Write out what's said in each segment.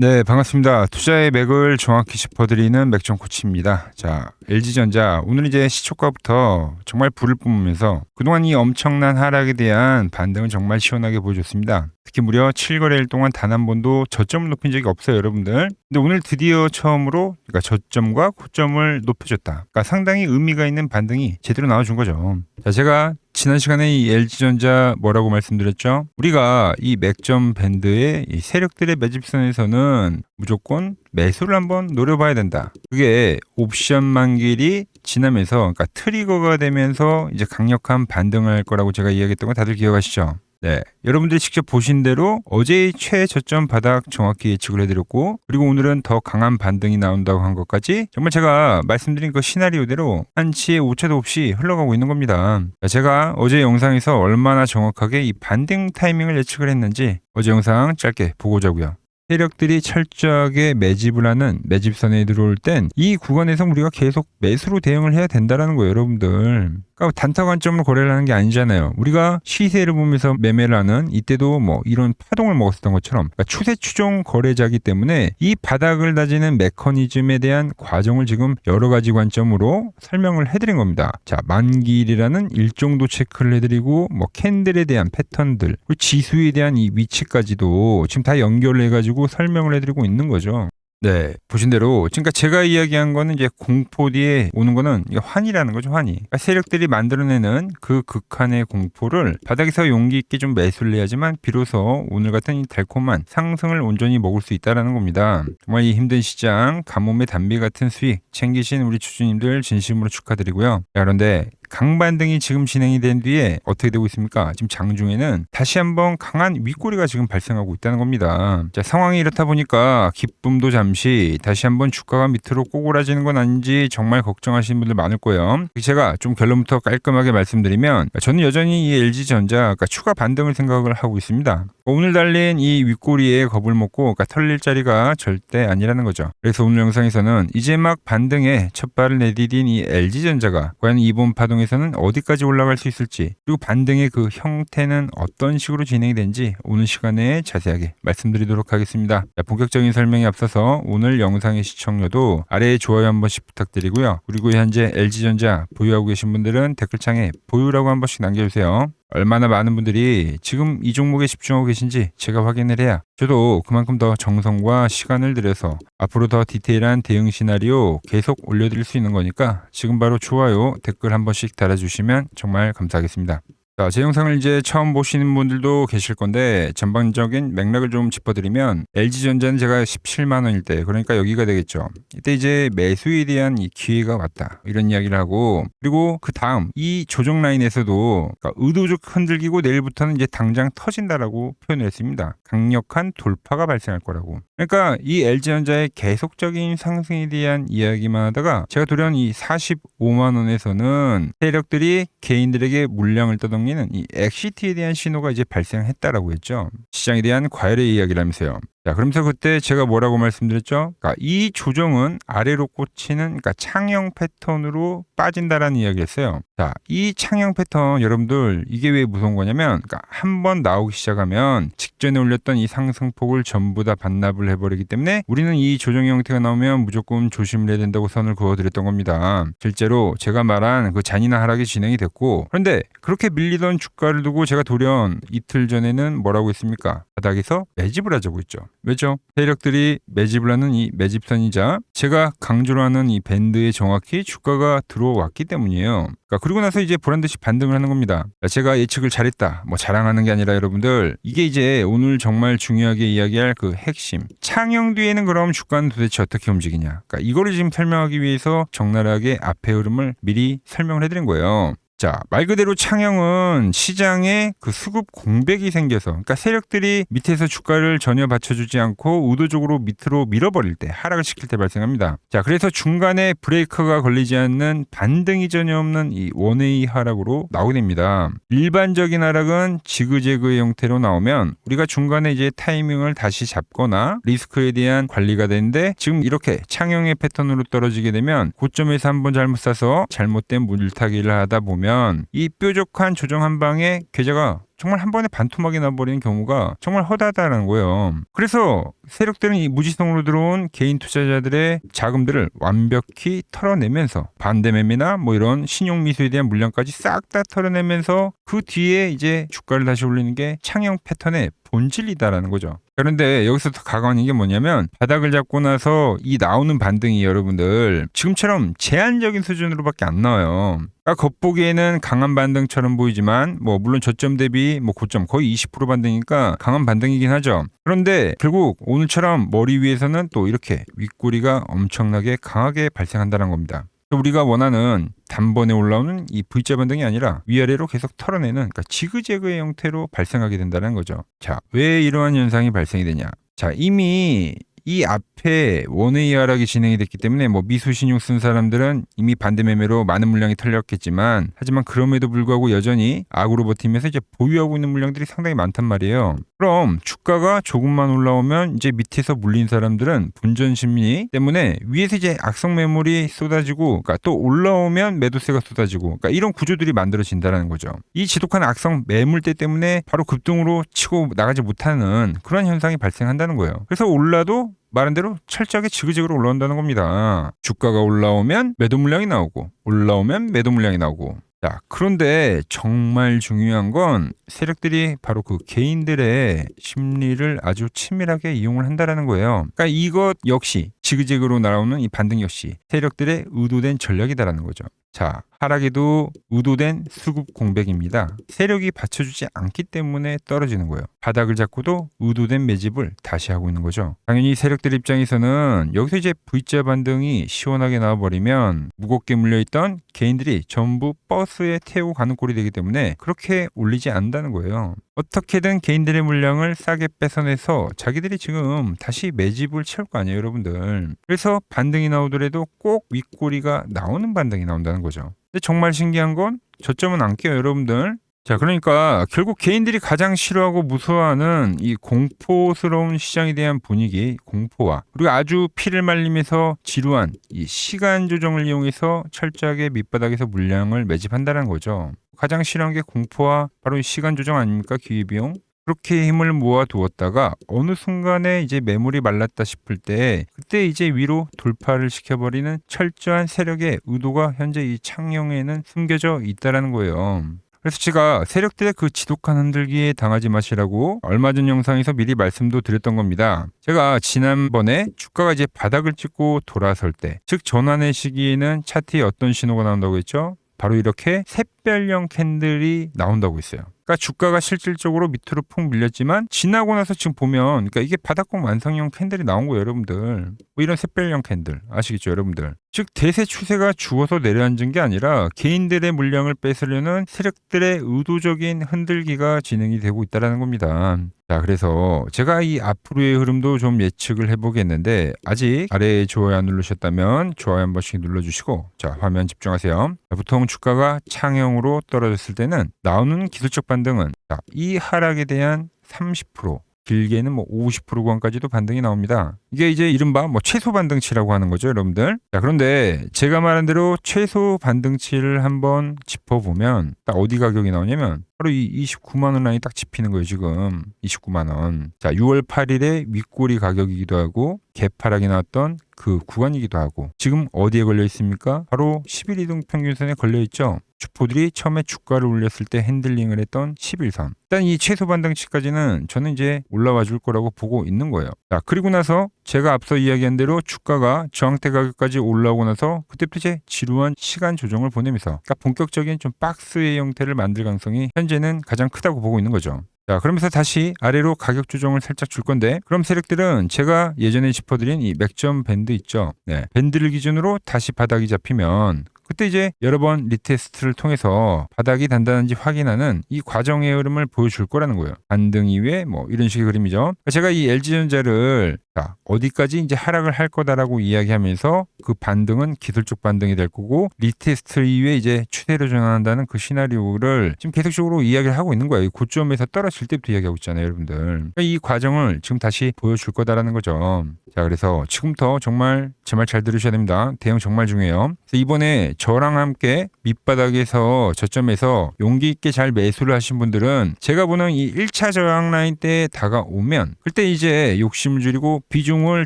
네, 반갑습니다. 투자의 맥을 정확히 짚어드리는 맥정 코치입니다. 자, LG전자 오늘 이제 시초가부터 정말 불을 뿜으면서 그동안 이 엄청난 하락에 대한 반등을 정말 시원하게 보여줬습니다. 특히 무려 7거래일 동안 단 한 번도 저점을 높인 적이 없어요, 여러분들. 근데 오늘 드디어 처음으로 그러니까 저점과 고점을 높여줬다. 그러니까 상당히 의미가 있는 반등이 제대로 나와준 거죠. 자, 제가 지난 시간에 이 LG전자 뭐라고 말씀드렸죠? 우리가 이 맥점 밴드의 이 세력들의 매집선에서는 무조건 매수를 한번 노려봐야 된다. 그게 옵션 만기일이 지나면서 그러니까 트리거가 되면서 이제 강력한 반등을 할 거라고 제가 이야기했던 거 다들 기억하시죠? 네, 여러분들이 직접 보신 대로 어제의 최저점 바닥 정확히 예측을 해드렸고, 그리고 오늘은 더 강한 반등이 나온다고 한 것까지 정말 제가 말씀드린 그 시나리오대로 한치의 오차도 없이 흘러가고 있는 겁니다. 제가 어제 영상에서 얼마나 정확하게 이 반등 타이밍을 예측을 했는지 어제 영상 짧게 보고 자고요. 세력들이 철저하게 매집을 하는 매집선에 들어올 땐 이 구간에서 우리가 계속 매수로 대응을 해야 된다는 거예요, 여러분들. 그러니까 단타 관점으로 거래를 하는 게 아니잖아요. 우리가 시세를 보면서 매매를 하는 이때도 뭐 이런 파동을 먹었었던 것처럼 그러니까 추세 추종 거래자기 때문에 이 바닥을 다지는 메커니즘에 대한 과정을 지금 여러 가지 관점으로 설명을 해드린 겁니다. 자, 만기일이라는 일정도 체크를 해드리고 뭐 캔들에 대한 패턴들 그리고 지수에 대한 이 위치까지도 지금 다 연결을 해가지고 설명을 해드리고 있는 거죠. 네, 보신 대로 지금까지 제가 이야기한 거는 이제 공포 뒤에 오는 거는 이게 환이라는 거죠, 환이. 그러니까 세력들이 만들어내는 그 극한의 공포를 바닥에서 용기 있게 좀 매수를 해야지만 비로소 오늘 같은 이 달콤한 상승을 온전히 먹을 수 있다라는 겁니다. 정말 이 힘든 시장 가뭄의 단비 같은 수익 챙기신 우리 주주님들 진심으로 축하드리고요. 자, 그런데 강반등이 지금 진행이 된 뒤에 어떻게 되고 있습니까? 지금 장중에는 다시 한번 강한 윗꼬리가 지금 발생하고 있다는 겁니다. 자, 상황이 이렇다 보니까 기쁨도 잠시 다시 한번 주가가 밑으로 꼬그라지는 건 아닌지 정말 걱정하시는 분들 많을 거예요. 제가 좀 결론부터 깔끔하게 말씀드리면 저는 여전히 이 LG전자 그러니까 추가 반등을 생각을 하고 있습니다. 오늘 달린 이 윗꼬리에 겁을 먹고 그러니까 털릴 자리가 절대 아니라는 거죠. 그래서 오늘 영상에서는 이제 막 반등에 첫 발을 내디딘 이 LG전자가 과연 이번 파동에서는 어디까지 올라갈 수 있을지 그리고 반등의 그 형태는 어떤 식으로 진행이 되는지 오늘 시간에 자세하게 말씀드리도록 하겠습니다. 자, 본격적인 설명에 앞서서 오늘 영상의 시청료도 아래에 좋아요 한 번씩 부탁드리고요. 그리고 현재 LG전자 보유하고 계신 분들은 댓글창에 보유라고 한 번씩 남겨주세요. 얼마나 많은 분들이 지금 이 종목에 집중하고 계신지 제가 확인을 해야 저도 그만큼 더 정성과 시간을 들여서 앞으로 더 디테일한 대응 시나리오 계속 올려드릴 수 있는 거니까 지금 바로 좋아요, 댓글 한 번씩 달아주시면 정말 감사하겠습니다. 자, 제 영상을 이제 처음 보시는 분들도 계실 건데 전반적인 맥락을 좀 짚어드리면 LG전자는 제가 17만 원일 때 그러니까 여기가 되겠죠. 이때 이제 매수에 대한 이 기회가 왔다 이런 이야기를 하고 그리고 그 다음 이 조정 라인에서도 그러니까 의도적 흔들기고 내일부터는 이제 당장 터진다라고 표현을 했습니다. 강력한 돌파가 발생할 거라고. 그러니까 이 LG전자의 계속적인 상승에 대한 이야기만 하다가 제가 돌연 이 45만 원에서는 세력들이 개인들에게 물량을 떠넘기는 이 엑시트에 대한 신호가 이제 발생했다라고 했죠. 시장에 대한 과열의 이야기라면서요. 자, 그러면서 그때 제가 뭐라고 말씀드렸죠? 그러니까 이 조정은 아래로 꽂히는 그러니까 창형 패턴으로 빠진다라는 이야기였어요. 자, 이 창형 패턴 여러분들 이게 왜 무서운 거냐면 그러니까 한번 나오기 시작하면 직전에 올렸던 이 상승폭을 전부 다 반납을 해버리기 때문에 우리는 이 조정 형태가 나오면 무조건 조심을 해야 된다고 선을 그어드렸던 겁니다. 실제로 제가 말한 그 잔인한 하락이 진행이 됐고 그런데 그렇게 밀리던 주가를 두고 제가 돌연 이틀 전에는 뭐라고 했습니까? 바닥에서 매집을 하자고 했죠. 왜죠? 세력들이 매집을 하는 이 매집선이자 제가 강조를 하는 이 밴드에 정확히 주가가 들어왔기 때문이에요. 그러니까 그리고 나서 이제 보란듯이 반등을 하는 겁니다. 제가 예측을 잘했다 뭐 자랑하는 게 아니라 여러분들 이게 이제 오늘 정말 중요하게 이야기할 그 핵심 창형 뒤에는 그럼 주가는 도대체 어떻게 움직이냐 그러니까 이거를 지금 설명하기 위해서 적나라하게 앞의 흐름을 미리 설명을 해드린 거예요. 자, 말 그대로 창형은 시장에 그 수급 공백이 생겨서 그러니까 세력들이 밑에서 주가를 전혀 받쳐주지 않고 의도적으로 밑으로 밀어버릴 때 하락을 시킬 때 발생합니다. 자, 그래서 중간에 브레이크가 걸리지 않는 반등이 전혀 없는 이 원웨이 하락으로 나오게 됩니다. 일반적인 하락은 지그재그의 형태로 나오면 우리가 중간에 이제 타이밍을 다시 잡거나 리스크에 대한 관리가 되는데 지금 이렇게 창형의 패턴으로 떨어지게 되면 고점에서 한번 잘못 사서 잘못된 물타기를 하다 보면 이 뾰족한 조정 한 방에 계좌가 정말 한 번에 반토막이 나버리는 경우가 정말 허다하다는 거예요. 그래서 세력들은 이 무지성으로 들어온 개인 투자자들의 자금들을 완벽히 털어내면서 반대 매매나 뭐 이런 신용 미수에 대한 물량까지 싹 다 털어내면서 그 뒤에 이제 주가를 다시 올리는 게 창형 패턴의 본질이다라는 거죠. 그런데 여기서 더 가관인 게 뭐냐면 바닥을 잡고 나서 이 나오는 반등이 여러분들 지금처럼 제한적인 수준으로밖에 안 나와요. 그러니까 겉보기에는 강한 반등처럼 보이지만 뭐 물론 저점 대비 뭐 고점 거의 20% 반등이니까 강한 반등이긴 하죠. 그런데 결국 오늘처럼 머리 위에서는 또 이렇게 윗꼬리가 엄청나게 강하게 발생한다는 겁니다. 우리가 원하는 단번에 올라오는 이 V자 반등이 아니라 위아래로 계속 털어내는 그러니까 지그재그의 형태로 발생하게 된다는 거죠. 자, 왜 이러한 현상이 발생이 되냐? 자, 이미 이 앞에 원웨이 하락이 진행이 됐기 때문에 뭐 미수 신용 쓴 사람들은 이미 반대 매매로 많은 물량이 털렸겠지만 하지만 그럼에도 불구하고 여전히 악으로 버티면서 이제 보유하고 있는 물량들이 상당히 많단 말이에요. 그럼 주가가 조금만 올라오면 이제 밑에서 물린 사람들은 분전 심리 때문에 위에서 이제 악성 매물이 쏟아지고 그러니까 또 올라오면 매도세가 쏟아지고 그러니까 이런 구조들이 만들어진다는 거죠. 이 지독한 악성 매물대 때문에 바로 급등으로 치고 나가지 못하는 그런 현상이 발생한다는 거예요. 그래서 올라도 말한 대로 철저하게 지그재그로 올라온다는 겁니다. 주가가 올라오면 매도 물량이 나오고 올라오면 매도 물량이 나오고 자, 그런데 정말 중요한 건 세력들이 바로 그 개인들의 심리를 아주 치밀하게 이용을 한다라는 거예요. 그러니까 이것 역시 지그재그로 날아오는 이 반등 역시 세력들의 의도된 전략이다라는 거죠. 자, 하락에도 의도된 수급 공백입니다. 세력이 받쳐주지 않기 때문에 떨어지는 거예요. 바닥을 잡고도 의도된 매집을 다시 하고 있는 거죠. 당연히 세력들 입장에서는 여기서 이제 V자 반등이 시원하게 나와버리면 무겁게 물려있던 개인들이 전부 버스에 태우고 가는 꼴이 되기 때문에 그렇게 올리지 않는다는 거예요. 어떻게든 개인들의 물량을 싸게 뺏어내서 자기들이 지금 다시 매집을 채울 거 아니에요, 여러분들. 그래서 반등이 나오더라도 꼭 윗꼬리가 나오는 반등이 나온다는 거죠. 근데 정말 신기한 건 저점은 안 깨요, 여러분들. 자, 그러니까 결국 개인들이 가장 싫어하고 무서워하는 이 공포스러운 시장에 대한 분위기, 공포와 그리고 아주 피를 말리면서 지루한 이 시간 조정을 이용해서 철저하게 밑바닥에서 물량을 매집한다는 거죠. 가장 싫어하는 게 공포와 바로 이 시간 조정 아닙니까? 기회비용. 그렇게 힘을 모아 두었다가 어느 순간에 이제 매물이 말랐다 싶을 때 그때 이제 위로 돌파를 시켜버리는 철저한 세력의 의도가 현재 이 창형에는 숨겨져 있다라는 거예요. 그래서 제가 세력들의 그 지독한 흔들기에 당하지 마시라고 얼마 전 영상에서 미리 말씀도 드렸던 겁니다. 제가 지난번에 주가가 이제 바닥을 찍고 돌아설 때, 즉 전환의 시기에는 차트에 어떤 신호가 나온다고 했죠? 바로 이렇게 샛별형 캔들이 나온다고 했어요. 그러니까 주가가 실질적으로 밑으로 푹 밀렸지만 지나고 나서 지금 보면 그러니까 이게 바닥권 완성형 캔들이 나온 거예요, 여러분들. 뭐 이런 샛별형 캔들 아시겠죠, 여러분들? 즉 대세 추세가 죽어서 내려앉은 게 아니라 개인들의 물량을 뺏으려는 세력들의 의도적인 흔들기가 진행이 되고 있다는 겁니다. 자, 그래서 제가 이 앞으로의 흐름도 좀 예측을 해보겠는데 아직 아래에 좋아요 안 누르셨다면 좋아요 한 번씩 눌러주시고 자, 화면 집중하세요. 자, 보통 주가가 창형으로 떨어졌을 때는 나오는 기술적 반등은 자, 이 하락에 대한 30% 길게는 뭐 50% 구간까지도 반등이 나옵니다. 이게 이제 이른바 뭐 최소 반등치라고 하는 거죠, 여러분들. 자, 그런데 제가 말한 대로 최소 반등치를 한번 짚어보면 딱 어디 가격이 나오냐면 바로 이 29만 원 라인이 딱 짚히는 거예요, 지금. 29만 원. 자, 6월 8일에 윗꼬리 가격이기도 하고 개파락이 나왔던 그 구간이기도 하고 지금 어디에 걸려 있습니까? 바로 10일 이동 평균선에 걸려 있죠. 주포들이 처음에 주가를 올렸을 때 핸들링을 했던 11선. 일단 이 최소 반등치까지는 저는 이제 올라와 줄 거라고 보고 있는 거예요. 자, 그리고 나서 제가 앞서 이야기한 대로 주가가 저항대 가격까지 올라오고 나서 그때부터 이제 지루한 시간 조정을 보내면서 그러니까 본격적인 좀 박스의 형태를 만들 가능성이 현재는 가장 크다고 보고 있는 거죠. 자, 그러면서 다시 아래로 가격 조정을 살짝 줄 건데 그럼 세력들은 제가 예전에 짚어드린 이 맥점 밴드 있죠. 네, 밴드를 기준으로 다시 바닥이 잡히면 그때 이제 여러 번 리테스트를 통해서 바닥이 단단한지 확인하는 이 과정의 흐름을 보여줄 거라는 거예요. 반등 이후에 뭐 이런 식의 그림이죠. 제가 이 LG전자를 자, 어디까지 이제 하락을 할 거다라고 이야기하면서 그 반등은 기술적 반등이 될 거고 리테스트 이후에 이제 추세로 전환한다는 그 시나리오를 지금 계속적으로 이야기를 하고 있는 거예요. 이 고점에서 떨어질 때부터 이야기하고 있잖아요, 여러분들. 그러니까 이 과정을 지금 다시 보여줄 거다라는 거죠. 자, 그래서 지금부터 정말 제 말 잘 들으셔야 됩니다. 대응 정말 중요해요. 그래서 이번에 저랑 함께 밑바닥에서 저점에서 용기 있게 잘 매수를 하신 분들은 제가 보는 이 1차 저항 라인 때 다가오면 그때 이제 욕심을 줄이고 비중을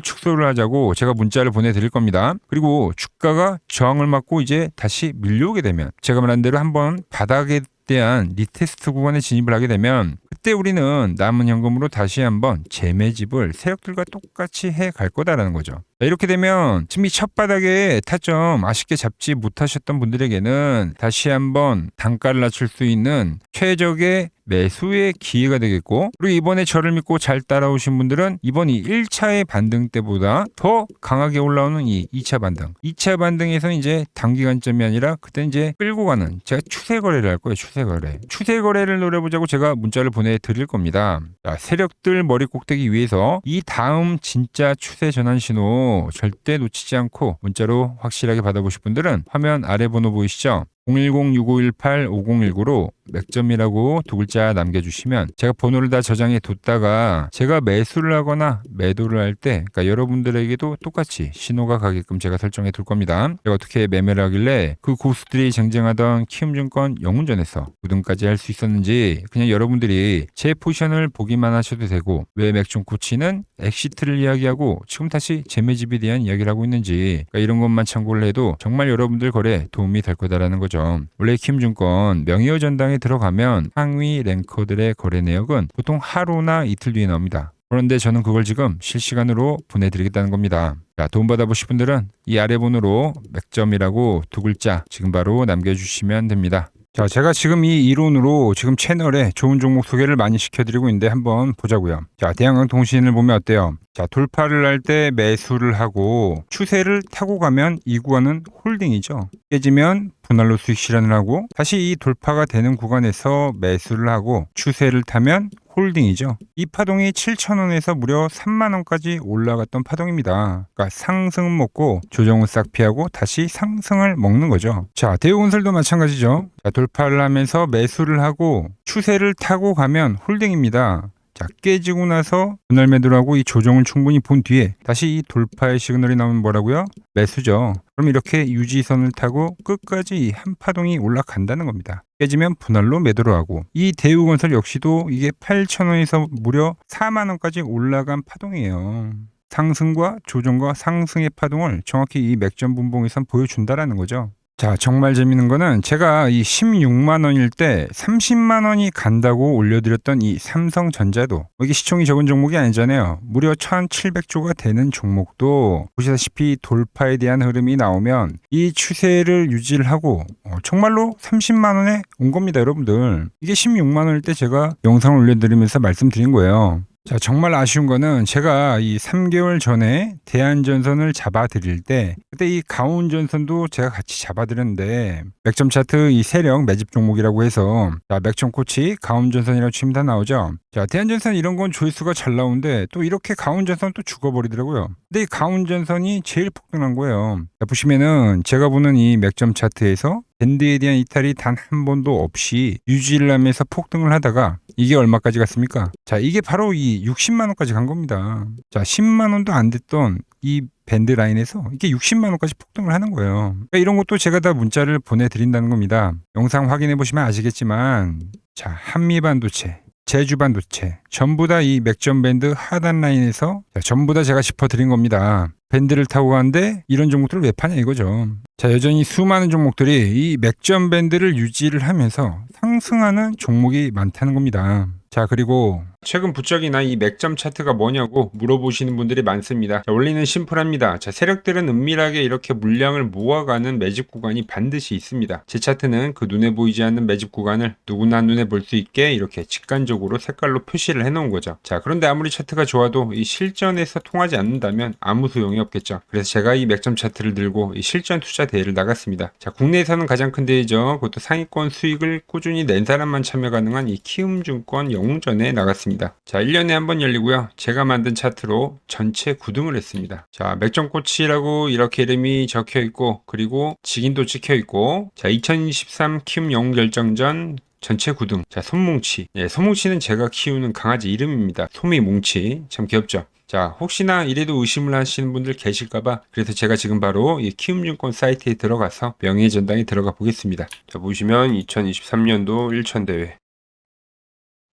축소를 하자고 제가 문자를 보내드릴 겁니다. 그리고 주가가 저항을 맞고 이제 다시 밀려오게 되면 제가 말한 대로 한번 바닥에 대한 리테스트 구간에 진입을 하게 되면 그때 우리는 남은 현금으로 다시 한번 재매집을 세력들과 똑같이 해 갈 거다라는 거죠. 이렇게 되면 지금 이 첫 바닥에 타점 아쉽게 잡지 못하셨던 분들에게는 다시 한번 단가를 낮출 수 있는 최적의 매수의 기회가 되겠고, 그리고 이번에 저를 믿고 잘 따라오신 분들은 이번 이 1차의 반등 때보다 더 강하게 올라오는 이 2차 반등. 2차 반등에서는 이제 단기간점이 아니라 그때 이제 끌고 가는 제가 추세 거래를 할 거예요. 추세 거래. 추세 거래를 노려보자고 제가 문자를 보내드릴 겁니다. 자, 세력들 머리 꼭대기 위해서 이 다음 진짜 추세 전환 신호 절대 놓치지 않고 문자로 확실하게 받아보실 분들은 화면 아래 번호 보이시죠? 010-6518-5019로 맥점이라고 두 글자 남겨주시면 제가 번호를 다 저장해 뒀다가 제가 매수를 하거나 매도를 할 때 그러니까 여러분들에게도 똑같이 신호가 가게끔 제가 설정해 둘 겁니다. 제가 어떻게 매매를 하길래 그 고수들이 쟁쟁하던 키움증권 영운전에서 우등까지 할 수 있었는지 그냥 여러분들이 제 포지션을 보기만 하셔도 되고 왜 맥중코치는 엑시트를 이야기하고 지금 다시 재매집에 대한 이야기를 하고 있는지 그러니까 이런 것만 참고를 해도 정말 여러분들 거래에 도움이 될 거다라는 거죠. 원래 키움증권 명의어 전당에 들어가면 상위 랭커들의 거래 내역은 보통 하루나 이틀 뒤에 나옵니다. 그런데 저는 그걸 지금 실시간으로 보내드리겠다는 겁니다. 자, 도움받아보실 분들은 이 아래 번호로 맥점이라고 두 글자 지금 바로 남겨주시면 됩니다. 자, 제가 지금 이 이론으로 지금 채널에 좋은 종목 소개를 많이 시켜드리고 있는데 한번 보자고요. 자, 대한항공통신을 보면 어때요? 자, 돌파를 할 때 매수를 하고 추세를 타고 가면 이 구간은 홀딩이죠. 깨지면 분할로 수익 실현을 하고 다시 이 돌파가 되는 구간에서 매수를 하고 추세를 타면 홀딩이죠. 이 파동이 7,000원에서 무려 3만원까지 올라갔던 파동입니다. 그러니까 상승은 먹고 조정은 싹 피하고 다시 상승을 먹는 거죠. 자, 대우건설도 마찬가지죠. 자, 돌파를 하면서 매수를 하고 추세를 타고 가면 홀딩입니다. 자, 깨지고 나서 분할 매도를 하고 이 조정을 충분히 본 뒤에 다시 이 돌파의 시그널이 나오면 뭐라고요? 매수죠. 그럼 이렇게 유지선을 타고 끝까지 한 파동이 올라간다는 겁니다. 깨지면 분할로 매도를 하고 이 대우건설 역시도 이게 8,000원에서 무려 4만원까지 올라간 파동이에요. 상승과 조정과 상승의 파동을 정확히 이 맥점 분봉에선 보여준다라는 거죠. 자, 정말 재밌는 거는 제가 이 16만 원일 때 30만 원이 간다고 올려드렸던 이 삼성전자도 이게 시총이 적은 종목이 아니잖아요. 무려 1,700조가 되는 종목도 보시다시피 돌파에 대한 흐름이 나오면 이 추세를 유지를 하고 정말로 30만 원에 온 겁니다, 여러분들. 이게 16만 원일 때 제가 영상을 올려드리면서 말씀드린 거예요. 자, 정말 아쉬운 거는 제가 이 3개월 전에 대한전선을 잡아드릴 때 그때 이 가온전선도 제가 같이 잡아드렸는데 맥점 차트 이 세력 매집 종목이라고 해서 자, 맥점 코치 가온전선이라고 치면 다 나오죠. 자, 대한전선 이런 건 조회수가 잘 나오는데 또 이렇게 가온전선 또 죽어버리더라고요. 근데 이 가온전선이 제일 폭등한 거예요. 자, 보시면은 제가 보는 이 맥점 차트에서 밴드에 대한 이탈이 단 한 번도 없이 유지를 하면서 폭등을 하다가 이게 얼마까지 갔습니까? 자, 이게 바로 이 60만 원까지 간 겁니다. 자, 10만 원도 안 됐던 이 밴드 라인에서 이게 60만 원까지 폭등을 하는 거예요. 그러니까 이런 것도 제가 다 문자를 보내드린다는 겁니다. 영상 확인해 보시면 아시겠지만 자, 한미반도체, 제주반도체 전부 다 이 맥점 밴드 하단 라인에서 전부 다 제가 짚어드린 겁니다. 밴드를 타고 가는데 이런 종목들을 왜 파냐 이거죠. 자, 여전히 수많은 종목들이 이 맥점 밴드를 유지를 하면서 상승하는 종목이 많다는 겁니다. 자, 그리고 최근 부쩍이나 이 맥점 차트가 뭐냐고 물어보시는 분들이 많습니다. 자, 원리는 심플합니다. 자, 세력들은 은밀하게 이렇게 물량을 모아가는 매집 구간이 반드시 있습니다. 제 차트는 그 눈에 보이지 않는 매집 구간을 누구나 눈에 볼 수 있게 이렇게 직관적으로 색깔로 표시를 해놓은 거죠. 자, 그런데 아무리 차트가 좋아도 이 실전에서 통하지 않는다면 아무 소용이 없겠죠. 그래서 제가 이 맥점 차트를 들고 이 실전 투자 대회를 나갔습니다. 자, 국내에서는 가장 큰 대회죠. 그것도 상위권 수익을 꾸준히 낸 사람만 참여 가능한 이 키움증권 영웅전에 나갔습니다. 차트입니다. 자, 1년에 한 번 열리고요. 제가 만든 차트로 전체 9등을 했습니다. 자, 맥정코치라고 이렇게 이름이 적혀 있고, 그리고 직인도 찍혀 있고, 자, 2023 키움 영웅 결정전 전체 9등. 자, 솜뭉치. 예, 솜뭉치는 제가 키우는 강아지 이름입니다. 솜이뭉치. 참 귀엽죠? 자, 혹시나 이래도 의심을 하시는 분들 계실까봐 그래서 제가 지금 바로 이 키움증권 사이트에 들어가서 명예의 전당에 들어가 보겠습니다. 자, 보시면 2023년도 1천대회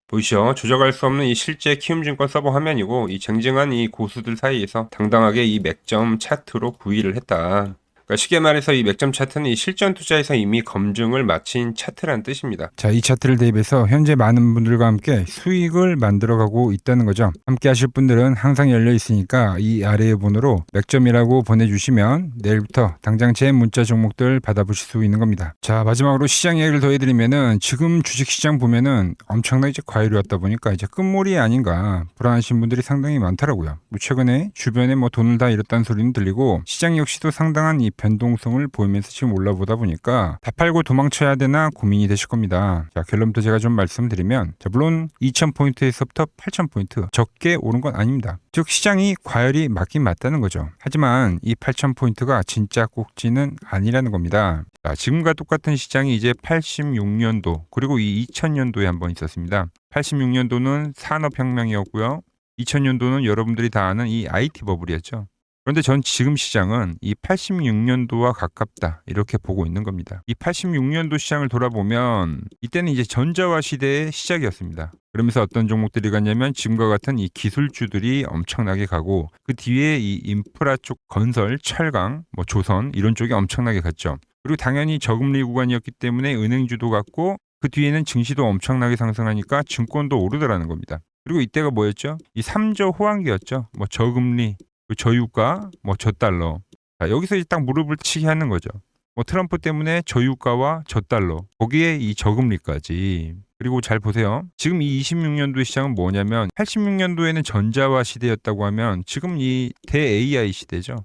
보이시죠? 조작할 수 없는 이 실제 키움증권 서버 화면이고, 이 쟁쟁한 이 고수들 사이에서 당당하게 이 맥점 차트로 9위를 했다. 그러니까 쉽게 말해서 이 맥점 차트는 이 실전 투자에서 이미 검증을 마친 차트라는 뜻입니다. 자, 이 차트를 대입해서 현재 많은 분들과 함께 수익을 만들어가고 있다는 거죠. 함께 하실 분들은 항상 열려 있으니까 이 아래의 번호로 맥점이라고 보내주시면 내일부터 당장 제 문자 종목들 받아보실 수 있는 겁니다. 자, 마지막으로 시장 이야기를 더 해드리면은 지금 주식시장 보면은 엄청나게 이제 과열이 왔다 보니까 이제 끝물이 아닌가 불안하신 분들이 상당히 많더라고요. 최근에 주변에 뭐 돈을 다 잃었다는 소리는 들리고 시장 역시도 상당한 이 변동성을 보이면서 지금 올라보다 보니까 다 팔고 도망쳐야 되나 고민이 되실 겁니다. 자, 결론부터 제가 좀 말씀드리면, 자, 물론 2000포인트에서부터 8000포인트 적게 오른 건 아닙니다. 즉 시장이 과열이 맞긴 맞다는 거죠. 하지만 이 8000포인트가 진짜 꼭지는 아니라는 겁니다. 자, 지금과 똑같은 시장이 이제 86년도 그리고 이 2000년도에 한번 있었습니다. 86년도는 산업혁명이었고요. 2000년도는 여러분들이 다 아는 이 IT 버블이었죠. 그런데 전 지금 시장은 이 86년도와 가깝다 이렇게 보고 있는 겁니다. 이 86년도 시장을 돌아보면 이때는 이제 전자화 시대의 시작이었습니다. 그러면서 어떤 종목들이 갔냐면 지금과 같은 이 기술주들이 엄청나게 가고 그 뒤에 이 인프라 쪽 건설, 철강, 뭐 조선 이런 쪽이 엄청나게 갔죠. 그리고 당연히 저금리 구간이었기 때문에 은행주도 갔고 그 뒤에는 증시도 엄청나게 상승하니까 증권도 오르더라는 겁니다. 그리고 이때가 뭐였죠? 이 3조 호황기였죠. 뭐 저금리, 저유가, 뭐 저달러. 자, 여기서 이제 딱 무릎을 치게 하는 거죠. 뭐 트럼프 때문에 저유가와 저달러, 거기에 이 저금리까지. 그리고 잘 보세요. 지금 이 26년도 시장은 뭐냐면 86년도에는 전자화 시대였다고 하면 지금 이 대 AI 시대죠.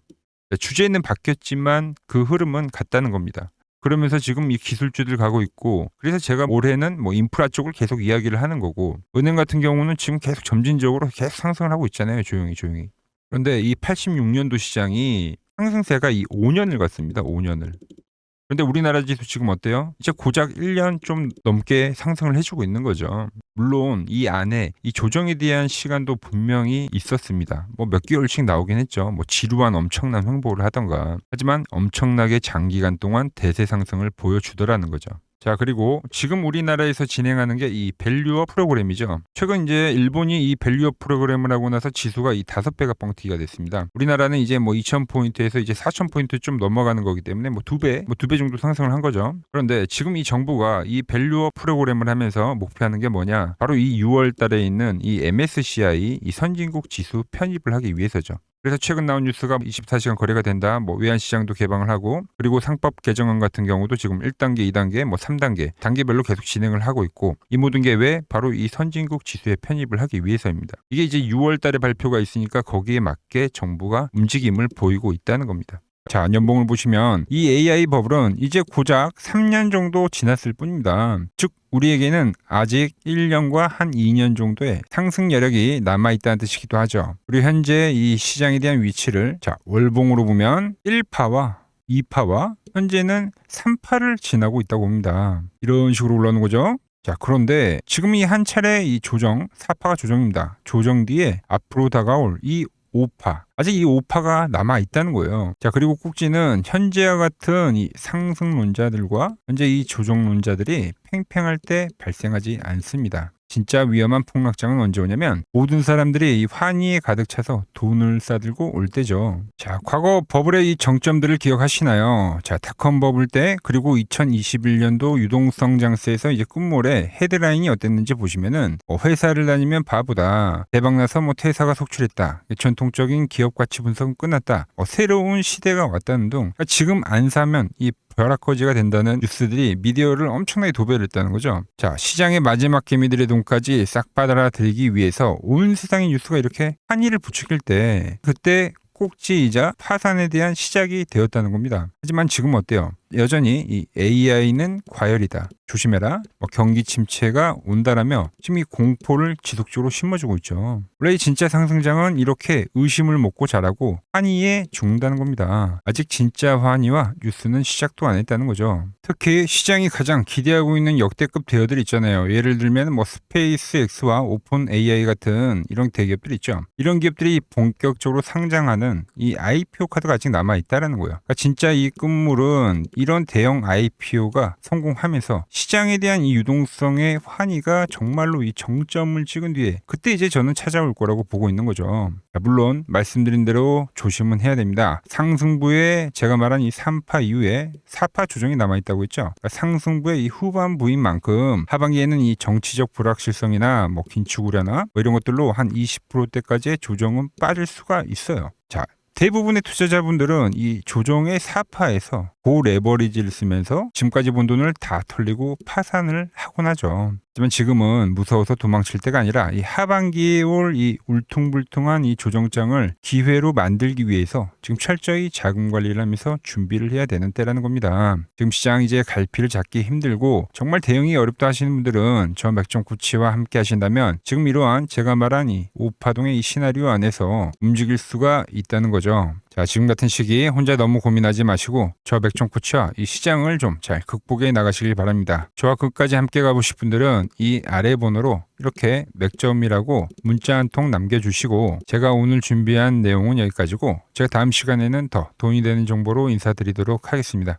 주제는 바뀌었지만 그 흐름은 같다는 겁니다. 그러면서 지금 이 기술주들 가고 있고, 그래서 제가 올해는 뭐 인프라 쪽을 계속 이야기를 하는 거고, 은행 같은 경우는 지금 계속 점진적으로 계속 상승을 하고 있잖아요. 조용히. 그런데 이 86년도 시장이 상승세가 이 5년을 갔습니다. 5년을. 그런데 우리나라 지수 지금 어때요? 이제 고작 1년 좀 넘게 상승을 해주고 있는 거죠. 물론 이 안에 이 조정에 대한 시간도 분명히 있었습니다. 뭐 몇 개월씩 나오긴 했죠. 뭐 지루한 엄청난 횡보를 하던가. 하지만 엄청나게 장기간 동안 대세 상승을 보여주더라는 거죠. 자, 그리고 지금 우리나라에서 진행하는 게 이 밸류업 프로그램이죠. 최근 이제 일본이 이 밸류업 프로그램을 하고 나서 지수가 이 5배가 뻥튀기가 됐습니다. 우리나라는 이제 뭐 2000포인트에서 이제 4000포인트 좀 넘어가는 거기 때문에 뭐 2배 정도 상승을 한 거죠. 그런데 지금 이 정부가 이 밸류업 프로그램을 하면서 목표하는 게 뭐냐? 바로 이 6월 달에 있는 이 MSCI 이 선진국 지수 편입을 하기 위해서죠. 그래서 최근 나온 뉴스가 24시간 거래가 된다. 뭐 외환시장도 개방을 하고, 그리고 상법 개정안 같은 경우도 지금 1단계, 2단계, 뭐 3단계 단계별로 계속 진행을 하고 있고, 이 모든 게 왜? 바로 이 선진국 지수에 편입을 하기 위해서입니다. 이게 이제 6월 달에 발표가 있으니까 거기에 맞게 정부가 움직임을 보이고 있다는 겁니다. 자, 연봉을 보시면 이 AI 버블은 이제 고작 3년 정도 지났을 뿐입니다. 즉 우리에게는 아직 1년과 한 2년 정도의 상승 여력이 남아있다는 뜻이기도 하죠. 그리고 현재 이 시장에 대한 위치를 자, 월봉으로 보면 1파와 2파와 현재는 3파를 지나고 있다고 봅니다. 이런 식으로 올라오는 거죠. 자, 그런데 지금 이 한 차례 이 조정, 4파가 조정입니다. 조정 뒤에 앞으로 다가올 이 5파. 아직 이 5파가 남아 있다는 거예요. 자, 그리고 꼭지는 현재와 같은 이 상승론자들과 현재 이 조정론자들이 팽팽할 때 발생하지 않습니다. 진짜 위험한 폭락장은 언제 오냐면 모든 사람들이 이 환희에 가득 차서 돈을 싸들고 올 때죠. 자, 과거 버블의 이 정점들을 기억하시나요? 자, 닷컴 버블 때 그리고 2021년도 유동성 장세에서 이제 끝물에 헤드라인이 어땠는지 보시면은 회사를 다니면 바보다. 대박나서 뭐 퇴사가 속출했다. 전통적인 기업 가치 분석은 끝났다. 새로운 시대가 왔다는 등 지금 안 사면 이 벼락거지가 된다는 뉴스들이 미디어를 엄청나게 도배를 했다는 거죠. 자, 시장의 마지막 개미들의 돈까지 싹 빨아들이기 위해서 온 세상의 뉴스가 이렇게 환희를 부추길 때 그때 꼭지이자 파산에 대한 시작이 되었다는 겁니다. 하지만 지금 어때요? 여전히 이 AI는 과열이다. 조심해라. 경기 침체가 온다라며 지금 이 공포를 지속적으로 심어주고 있죠. 원래 이 진짜 상승장은 이렇게 의심을 먹고 자라고 환희에 죽는다는 겁니다. 아직 진짜 환희와 뉴스는 시작도 안 했다는 거죠. 특히 시장이 가장 기대하고 있는 역대급 대여들 있잖아요. 예를 들면 스페이스X와 오픈 AI 같은 이런 대기업들 있죠. 이런 기업들이 본격적으로 상장하는 이 IPO 카드가 아직 남아 있다라는 거예요. 그러니까 진짜 이 끝물은 이런 대형 IPO가 성공하면서 시장에 대한 이 유동성의 환희가 정말로 이 정점을 찍은 뒤에 그때 이제 저는 찾아올 거라고 보고 있는 거죠. 물론 말씀드린 대로 조심은 해야 됩니다. 상승부에 제가 말한 이 3파 이후에 4파 조정이 남아있다고 했죠. 그러니까 상승부의 이 후반부인 만큼 하반기에는 이 정치적 불확실성이나 긴축 우려나 이런 것들로 한 20%대까지의 조정은 빠질 수가 있어요. 자, 대부분의 투자자분들은 이 조정의 4파에서 고레버리지를 쓰면서 지금까지 본 돈을 다 털리고 파산을 하곤 하죠. 하지만 지금은 무서워서 도망칠 때가 아니라 이 하반기에 올 이 울퉁불퉁한 이 조정장을 기회로 만들기 위해서 지금 철저히 자금 관리를 하면서 준비를 해야 되는 때라는 겁니다. 지금 시장 이제 갈피를 잡기 힘들고 정말 대응이 어렵다 하시는 분들은 저 맥정코치와 함께 하신다면 지금 이러한 제가 말한 이 5파동의 이 시나리오 안에서 움직일 수가 있다는 거죠. 자, 지금 같은 시기에 혼자 너무 고민하지 마시고 저 맥정코치와 이 시장을 좀 잘 극복해 나가시길 바랍니다. 저와 끝까지 함께 가보실 분들은 이 아래 번호로 이렇게 맥점이라고 문자 한 통 남겨주시고 제가 오늘 준비한 내용은 여기까지고 제가 다음 시간에는 더 돈이 되는 정보로 인사드리도록 하겠습니다.